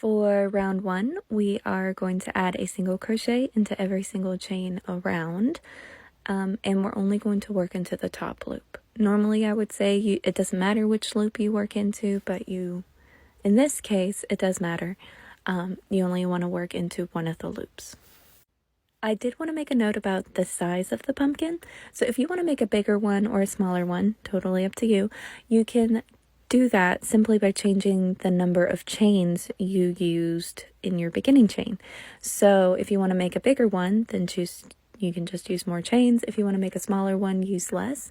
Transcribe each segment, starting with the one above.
For round 1, we are going to add a single crochet into every single chain around, and we're only going to work into the top loop. Normally I would say it doesn't matter which loop you work into, but in this case, it does matter. You only want to work into one of the loops. I did want to make a note about the size of the pumpkin. So if you want to make a bigger one or a smaller one, totally up to you, you can do that simply by changing the number of chains you used in your beginning chain. So if you want to make a bigger one, then you can just use more chains. If you want to make a smaller one, use less.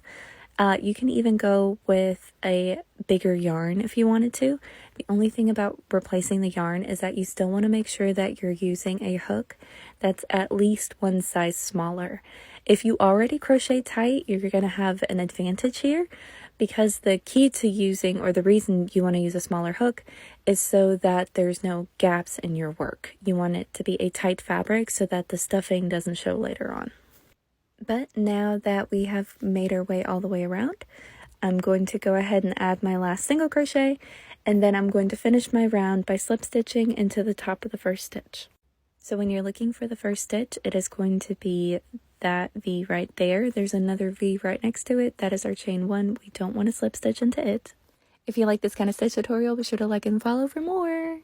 You can even go with a bigger yarn if you wanted to. The only thing about replacing the yarn is that you still want to make sure that you're using a hook that's at least one size smaller. If you already crochet tight, you're going to have an advantage here, because the key to using, or the reason you want to use a smaller hook, is so that there's no gaps in your work. You want it to be a tight fabric so that the stuffing doesn't show later on. But now that we have made our way all the way around, I'm going to go ahead and add my last single crochet, and then I'm going to finish my round by slip stitching into the top of the first stitch. So when you're looking for the first stitch, it is going to be that V right there. There's another V right next to it. That is our chain 1. We don't want to slip stitch into it. If you like this kind of stitch tutorial, be sure to like and follow for more.